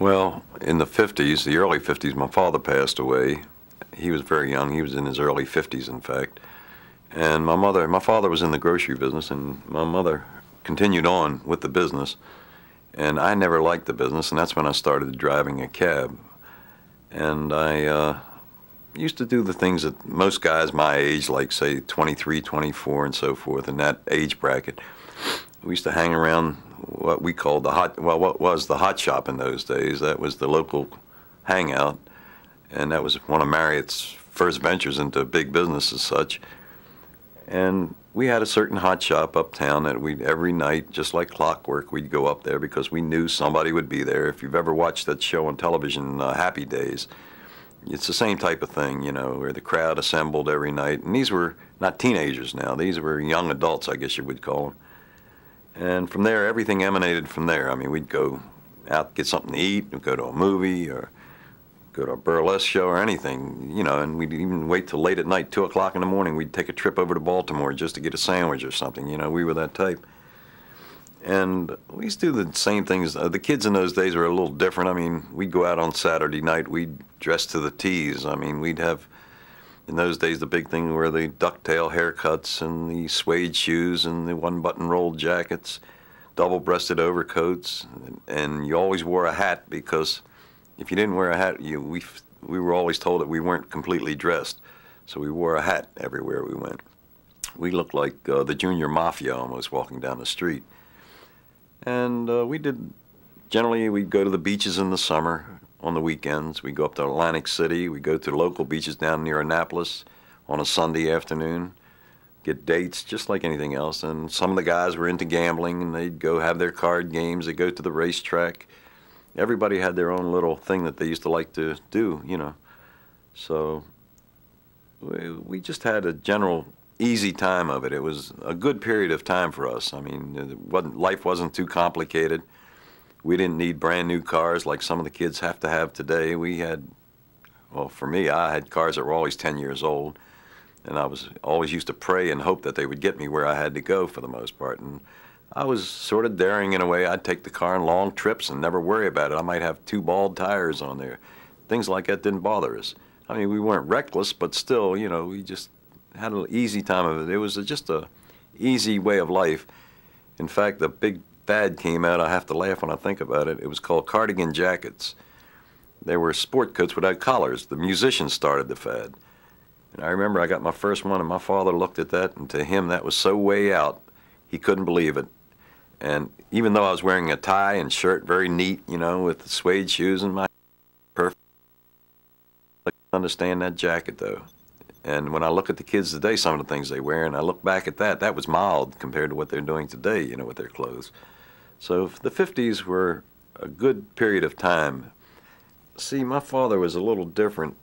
Well, in the 50s, the early 50s, my father passed away. He was very young. He was in his early 50s, in fact. And my father was in the grocery business, and my mother continued on with the business. And I never liked the business, and that's when I started driving a cab. And I used to do the things that most guys my age, like say 23, 24, and so forth, in that age bracket. We used to hang around what we called what was the hot shop in those days. That was the local hangout, and that was one of Marriott's first ventures into big business as such. And we had a certain hot shop uptown that every night, just like clockwork, we'd go up there because we knew somebody would be there. If you've ever watched that show on television, Happy Days, it's the same type of thing, you know, where the crowd assembled every night. And these were not teenagers now. These were young adults, I guess you would call them. And from there, everything emanated from there. I mean, we'd go out, get something to eat, we'd go to a movie, or go to a burlesque show or anything, you know, and we'd even wait till late at night, 2 o'clock in the morning, we'd take a trip over to Baltimore just to get a sandwich or something, you know, we were that type. And we used to do the same things. The kids in those days were a little different. I mean, we'd go out on Saturday night, we'd dress to the T's. I mean, we'd have, in those days, the big thing were the ducktail haircuts and the suede shoes and the one-button rolled jackets, double-breasted overcoats, and you always wore a hat because if you didn't wear a hat, we were always told that we weren't completely dressed. So we wore a hat everywhere we went. We looked like the junior mafia almost walking down the street. And generally we'd go to the beaches in the summer. On the weekends, we'd go up to Atlantic City. We'd go to the local beaches down near Annapolis on a Sunday afternoon, get dates just like anything else. And some of the guys were into gambling, and they'd go have their card games. They'd go to the racetrack. Everybody had their own little thing that they used to like to do, you know. So we just had a general easy time of it. It was a good period of time for us. I mean, life wasn't too complicated. We didn't need brand new cars like some of the kids have to have today. We had, well, for me, I had cars that were always 10 years old, and I was always used to pray and hope that they would get me where I had to go for the most part. And I was sort of daring in a way. I'd take the car on long trips and never worry about it. I might have 2 bald tires on there. Things like that didn't bother us. I mean, we weren't reckless, but still, you know, we just had an easy time of it. It was just a easy way of life. In fact, the big fad came out. I have to laugh when I think about it. It was called cardigan jackets. They were sport coats without collars. The musicians started the fad. And I remember I got my first one, and my father looked at that, and to him that was so way out, he couldn't believe it. And even though I was wearing a tie and shirt, very neat, you know, with the suede shoes and my perfect, I couldn't understand that jacket, though. And when I look at the kids today, some of the things they wear, and I look back at that, that was mild compared to what they're doing today, you know, with their clothes. So the 50s were a good period of time. See, my father was a little different.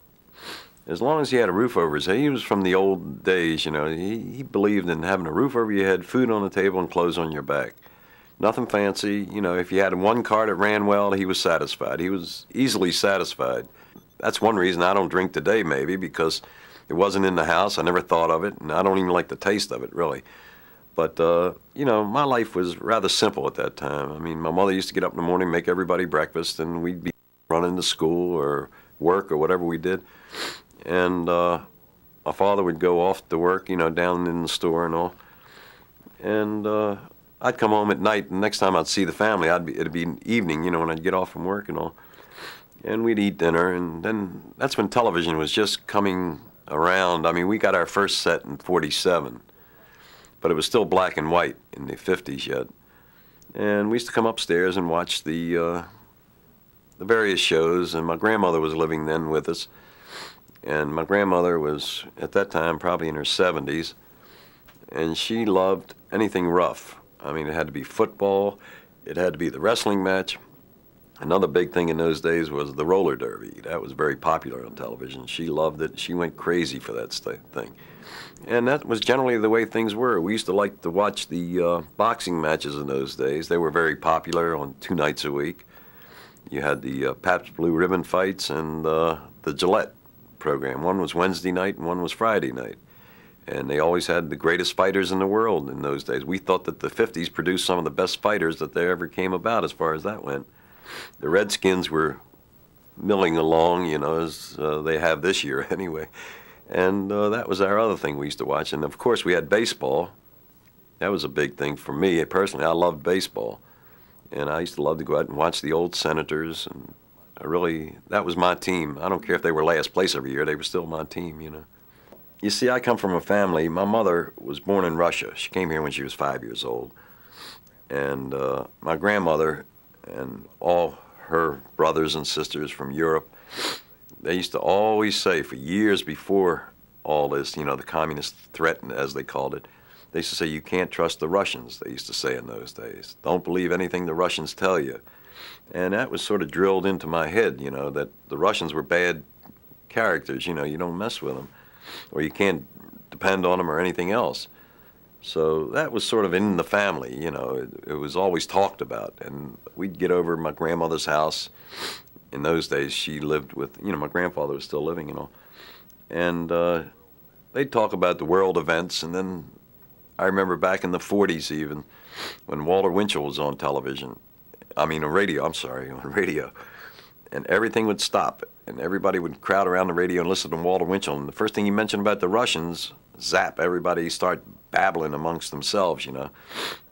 As long as he had a roof over his head, he was from the old days, you know. He believed in having a roof over your head, food on the table, and clothes on your back. Nothing fancy. You know, if you had one car that ran well, he was satisfied. He was easily satisfied. That's one reason I don't drink today, maybe, because it wasn't in the house. I never thought of it, and I don't even like the taste of it, really. But, you know, my life was rather simple at that time. I mean, my mother used to get up in the morning, make everybody breakfast, and we'd be running to school or work or whatever we did. And my father would go off to work, you know, down in the store and all. And I'd come home at night, and next time I'd see the family, it'd be evening, you know, when I'd get off from work and all. And we'd eat dinner, and then that's when television was just coming around. I mean, we got our first set in '47, but it was still black and white in the '50s yet. And we used to come upstairs and watch the various shows, and my grandmother was living then with us. And my grandmother was, at that time, probably in her 70s, and she loved anything rough. I mean, it had to be football, it had to be the wrestling match. Another big thing in those days was the roller derby. That was very popular on television. She loved it. She went crazy for that thing. And that was generally the way things were. We used to like to watch the boxing matches in those days. They were very popular on 2 nights a week. You had the Pabst Blue Ribbon fights and the Gillette program. One was Wednesday night and one was Friday night. And they always had the greatest fighters in the world in those days. We thought that the 50s produced some of the best fighters that there ever came about as far as that went. The Redskins were milling along, you know, as they have this year anyway. And that was our other thing we used to watch. And of course we had baseball. That was a big thing for me personally. I loved baseball. And I used to love to go out and watch the old Senators. And that was my team. I don't care if they were last place every year, they were still my team, you know. You see, I come from a family, my mother was born in Russia. She came here when she was 5 years old. And my grandmother and all her brothers and sisters from Europe, they used to always say for years before all this, you know, the communist threat, as they called it, they used to say, you can't trust the Russians, they used to say in those days. Don't believe anything the Russians tell you. And that was sort of drilled into my head, you know, that the Russians were bad characters, you know, you don't mess with them, or you can't depend on them or anything else. So that was sort of in the family, you know, it was always talked about. And we'd get over to my grandmother's house. In those days, she lived with, you know, my grandfather was still living, you know. And they'd talk about the world events. And then I remember back in the 40s even, when Walter Winchell was on television, on radio. And everything would stop. And everybody would crowd around the radio and listen to Walter Winchell. And the first thing he mentioned about the Russians, zap, everybody start babbling amongst themselves, you know.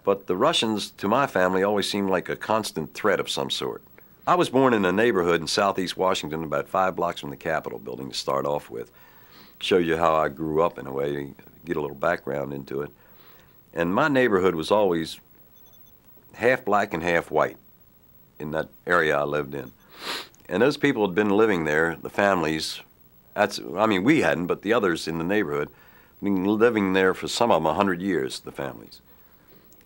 But the Russians, to my family, always seemed like a constant threat of some sort. I was born in a neighborhood in southeast Washington, about 5 blocks from the Capitol building to start off with. Show you how I grew up in a way, get a little background into it. And my neighborhood was always half black and half white in that area I lived in. And those people had been living there, the families, we hadn't, but the others in the neighborhood, been living there for some of them 100 years, the families.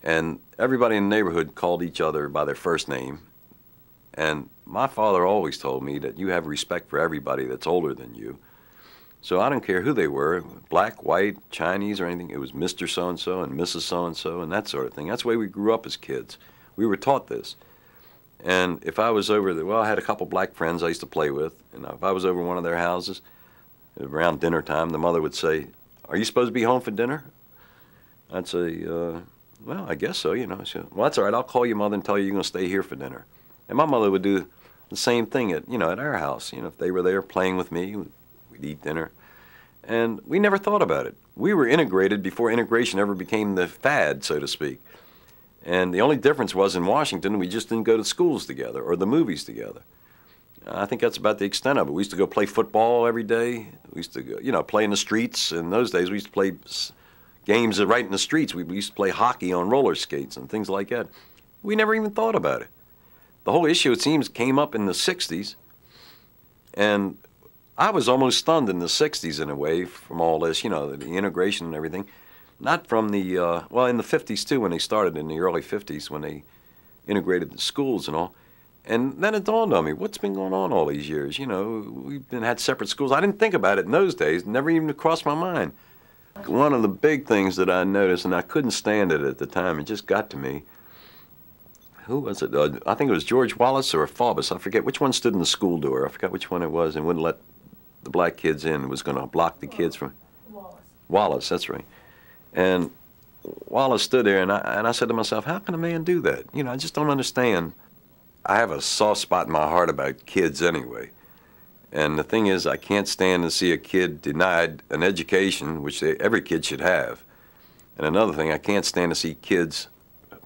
And everybody in the neighborhood called each other by their first name. And my father always told me that you have respect for everybody that's older than you. So I don't care who they were, black, white, Chinese, or anything. It was Mr. So-and-so and Mrs. So-and-so and that sort of thing. That's the way we grew up as kids. We were taught this. And if I was over there, well, I had a couple black friends I used to play with. And if I was over one of their houses, around dinner time, the mother would say, "Are you supposed to be home for dinner?" I'd say, well, I guess so, you know. She said, "Well, that's all right. I'll call your mother and tell you you're going to stay here for dinner." And my mother would do the same thing at our house. You know, if they were there playing with me, we'd eat dinner. And we never thought about it. We were integrated before integration ever became the fad, so to speak. And the only difference was in Washington, we just didn't go to schools together or the movies together. I think that's about the extent of it. We used to go play football every day. We used to go, play in the streets. In those days, we used to play games right in the streets. We used to play hockey on roller skates and things like that. We never even thought about it. The whole issue, it seems, came up in the 60s. And I was almost stunned in the 60s in a way from all this, the integration and everything. Not from the, in the 50s too, when they started in the early 50s, when they integrated the schools and all. And then it dawned on me, what's been going on all these years? We've had separate schools. I didn't think about it in those days, never even crossed my mind. One of the big things that I noticed, and I couldn't stand it at the time, it just got to me. Who was it? I think it was George Wallace or Faubus. I forget which one stood in the school door. I forgot which one it was and wouldn't let the black kids in, was going to block the kids from... Wallace, that's right. And Wallace stood there, and I said to myself, how can a man do that? I just don't understand. I have a soft spot in my heart about kids anyway. And the thing is, I can't stand to see a kid denied an education, which every kid should have. And another thing, I can't stand to see kids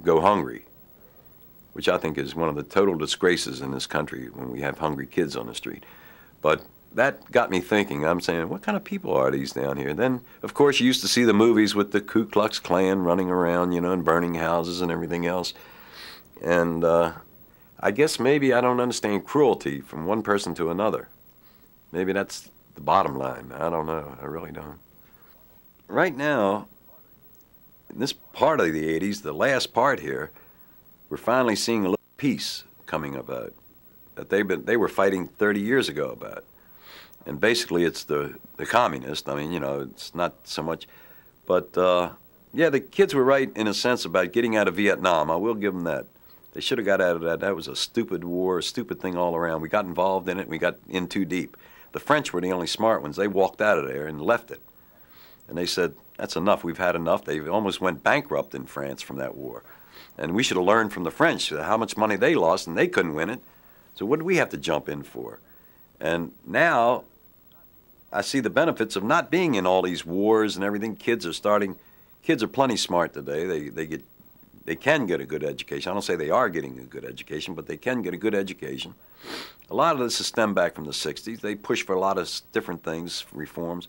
go hungry, which I think is one of the total disgraces in this country when we have hungry kids on the street. But that got me thinking. I'm saying, what kind of people are these down here? Then, of course, you used to see the movies with the Ku Klux Klan running around, and burning houses and everything else. And I guess maybe I don't understand cruelty from one person to another. Maybe that's the bottom line. I don't know. I really don't. Right now, in this part of the 80s, the last part here, we're finally seeing a little peace coming about that they were fighting 30 years ago about. And basically it's the communists. I mean, it's not so much. But, yeah, the kids were right in a sense about getting out of Vietnam. I will give them that. They should have got out of that. That was a stupid war, a stupid thing all around. We got involved in it, and we got in too deep. The French were the only smart ones. They walked out of there and left it. And they said, that's enough. We've had enough. They almost went bankrupt in France from that war. And we should have learned from the French how much money they lost, and they couldn't win it. So what do we have to jump in for? And now I see the benefits of not being in all these wars and everything. Kids are plenty smart today. They can get a good education. I don't say they are getting a good education, but they can get a good education. A lot of this is stemmed back from the 60s. They push for a lot of different things, reforms.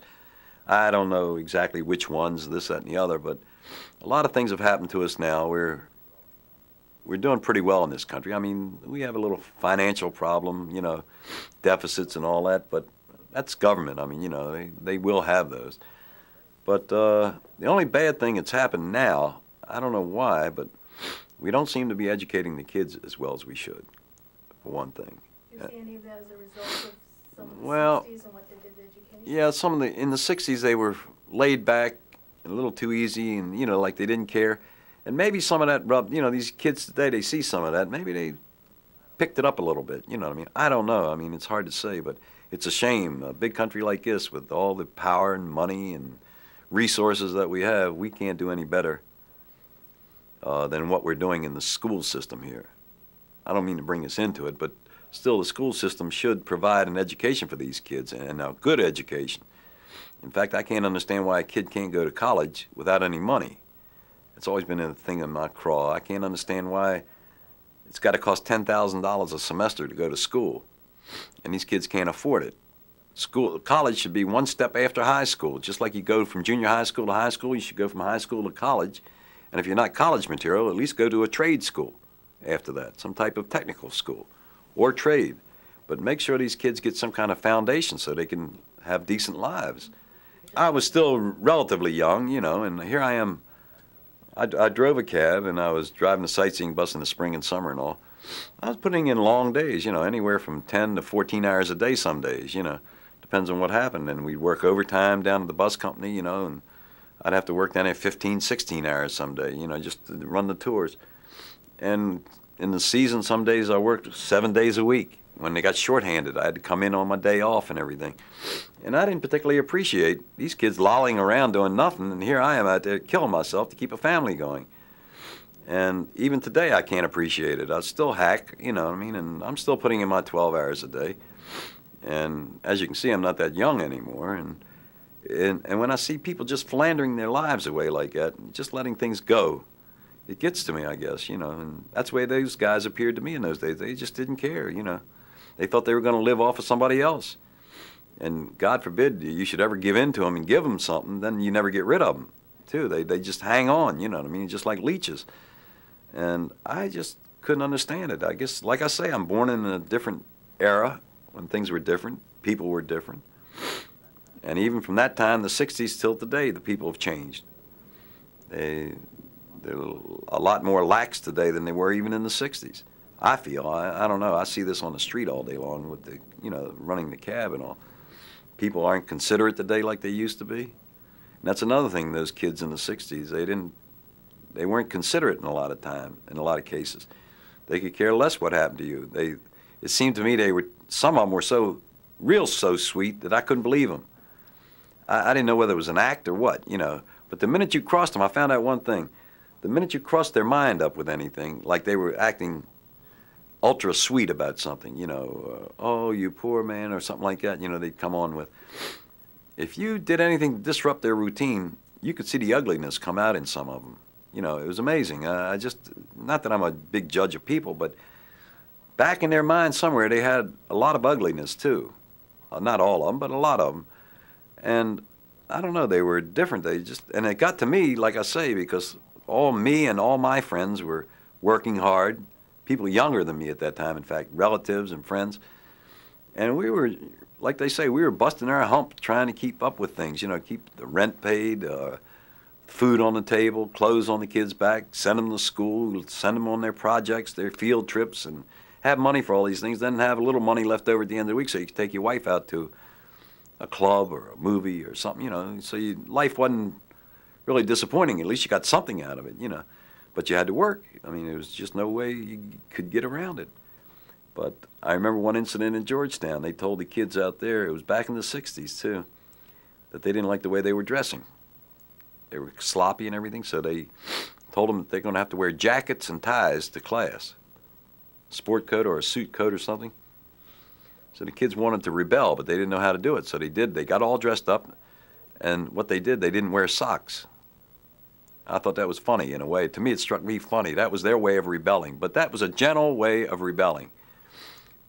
I don't know exactly which ones, this, that, and the other, but a lot of things have happened to us now. We're doing pretty well in this country. I mean, we have a little financial problem, you know, deficits and all that, but that's government. I mean, you know, they will have those. But the only bad thing that's happened now, I don't know why, but we don't seem to be educating the kids as well as we should, for one thing. Do you see any of that as a result of some of the Well, 60s and what they did to education? Yeah, in the 60s they were laid back and a little too easy and, you know, like they didn't care. And maybe some of that rubbed, you know, these kids today, they see some of that. Maybe they picked it up a little bit, you know what I mean? I don't know. I mean, it's hard to say, but it's a shame. A big country like this with all the power and money and resources that we have, we can't do any better than what we're doing in the school system here. I don't mean to bring us into it, but still the school system should provide an education for these kids, and a good education. In fact, I can't understand why a kid can't go to college without any money. It's always been a thing in my craw. I can't understand why it's got to cost $10,000 a semester to go to school, and these kids can't afford it. College should be one step after high school. Just like you go from junior high school to high school, you should go from high school to college. And if you're not college material, at least go to a trade school after that, some type of technical school or trade. But make sure these kids get some kind of foundation so they can have decent lives. I was still relatively young, you know, and here I am. I drove a cab, and I was driving a sightseeing bus in the spring and summer and all. I was putting in long days, you know, anywhere from 10 to 14 hours a day some days, you know. Depends on what happened. And we'd work overtime down at the bus company, you know, and I'd have to work down there 15, 16 hours some day, you know, just to run the tours. And in the season, some days I worked 7 days a week. When they got shorthanded, I had to come in on my day off and everything. And I didn't particularly appreciate these kids lolling around doing nothing, and here I am out there killing myself to keep a family going. And even today, I can't appreciate it. I still hack, you know what I mean, and I'm still putting in my 12 hours a day. And as you can see, I'm not that young anymore. And when I see people just philandering their lives away like that, and just letting things go, it gets to me, I guess, you know. And that's the way those guys appeared to me in those days. They just didn't care, you know. They thought they were going to live off of somebody else. And God forbid you should ever give in to them and give them something, then you never get rid of them, too. They just hang on, you know what I mean, just like leeches. And I just couldn't understand it. I guess, like I say, I'm born in a different era when things were different, people were different. And even from that time, the 60s till today, the people have changed. They're a lot more lax today than they were even in the 60s. I feel, I don't know, I see this on the street all day long with the, you know, running the cab and all. People aren't considerate today like they used to be. And that's another thing, those kids in the 60s, they weren't considerate in a lot of cases. They could care less what happened to you. It seemed to me some of them were so sweet that I couldn't believe them. I didn't know whether it was an act or what, you know. But the minute you crossed them, I found out one thing. The minute you crossed their mind up with anything, like they were acting ultra sweet about something, you know, oh, you poor man, or something like that, you know, they'd come on with. If you did anything to disrupt their routine, you could see the ugliness come out in some of them. You know, it was amazing. Not that I'm a big judge of people, but back in their mind somewhere, they had a lot of ugliness, too. Not all of them, but a lot of them. And I don't know, they were different. And it got to me, like I say, because me and all my friends were working hard, people younger than me at that time, in fact, relatives and friends. And we were, like they say, we were busting our hump trying to keep up with things, you know, keep the rent paid, food on the table, clothes on the kids' back, send them to school, send them on their projects, their field trips, and have money for all these things, then have a little money left over at the end of the week so you could take your wife out to a club or a movie or something, you know. So life wasn't really disappointing. At least you got something out of it, you know. But you had to work. I mean, there was just no way you could get around it. But I remember one incident in Georgetown. They told the kids out there, it was back in the 60s too, that they didn't like the way they were dressing. They were sloppy and everything, so they told them that they're going to have to wear jackets and ties to class. sport coat or a suit coat or something. So the kids wanted to rebel, but they didn't know how to do it. So they did. They got all dressed up, and what they did, they didn't wear socks. I thought that was funny in a way. To me, it struck me funny. That was their way of rebelling, but that was a gentle way of rebelling.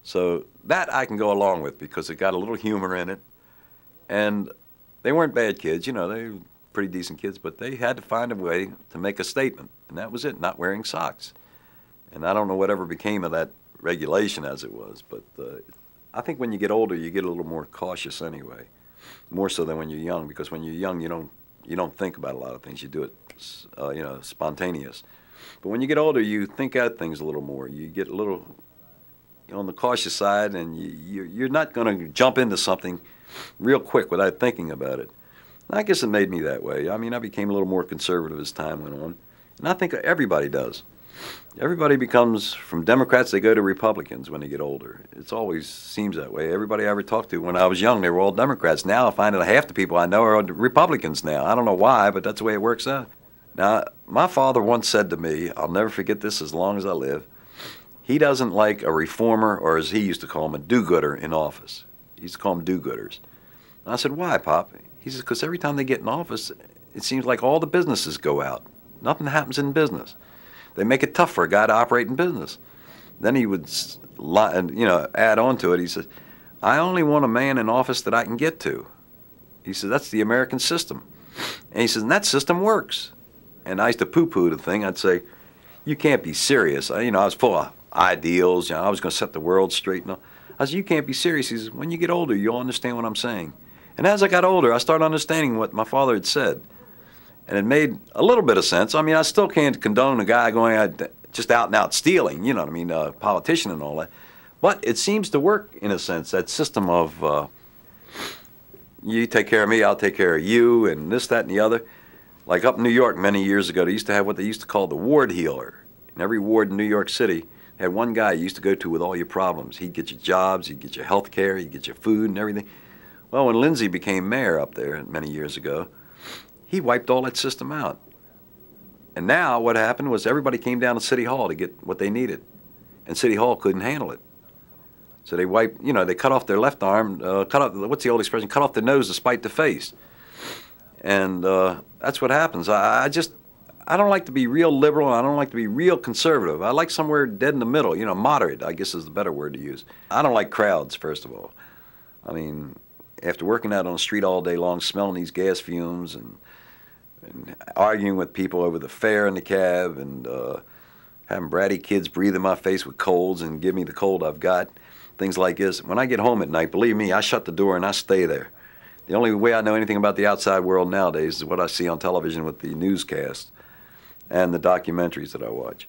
So that I can go along with because it got a little humor in it. And they weren't bad kids, you know, they were pretty decent kids, but they had to find a way to make a statement, and that was it, not wearing socks. And I don't know whatever became of that regulation as it was, but I think when you get older, you get a little more cautious anyway, more so than when you're young, because when you're young, you don't think about a lot of things. You do it, you know, spontaneous. But when you get older, you think out things a little more. You get a little, you know, on the cautious side, and you're not going to jump into something real quick without thinking about it. And I guess it made me that way. I mean, I became a little more conservative as time went on, and I think everybody does. Everybody becomes, from Democrats, they go to Republicans when they get older. It always seems that way. Everybody I ever talked to when I was young, they were all Democrats. Now I find that half the people I know are Republicans now. I don't know why, but that's the way it works out. Now, my father once said to me, I'll never forget this as long as I live, he doesn't like a reformer, or as he used to call him, a do-gooder in office. He used to call them do-gooders. And I said, why, Pop? He says, because every time they get in office, it seems like all the businesses go out. Nothing happens in business. They make it tough for a guy to operate in business. Then he would, you know, add on to it. He said, I only want a man in office that I can get to. He said, that's the American system. And he says, and that system works. And I used to poo-poo the thing. I'd say, you can't be serious. You know, I was full of ideals. You know, I was going to set the world straight. And all. I said, you can't be serious. He says, when you get older, you'll understand what I'm saying. And as I got older, I started understanding what my father had said. And it made a little bit of sense. I mean, I still can't condone a guy going out, just out and out stealing, you know what I mean, a politician and all that. But it seems to work, in a sense, that system of you take care of me, I'll take care of you, and this, that, and the other. Like up in New York many years ago, they used to have what they used to call the ward healer. In every ward in New York City, they had one guy you used to go to with all your problems. He'd get you jobs, he'd get you health care, he'd get you food and everything. Well, when Lindsay became mayor up there many years ago, he wiped all that system out. And now what happened was everybody came down to City Hall to get what they needed. And City Hall couldn't handle it. So they wiped, you know, they cut off their left arm, cut off, what's the old expression, cut off their nose to spite the face. And that's what happens. I don't like to be real liberal, and I don't like to be real conservative. I like somewhere dead in the middle, you know, moderate, I guess is the better word to use. I don't like crowds, first of all. I mean, after working out on the street all day long, smelling these gas fumes and arguing with people over the fare in the cab and having bratty kids breathe in my face with colds and give me the cold I've got, things like this. When I get home at night, believe me, I shut the door and I stay there. The only way I know anything about the outside world nowadays is what I see on television with the newscasts and the documentaries that I watch.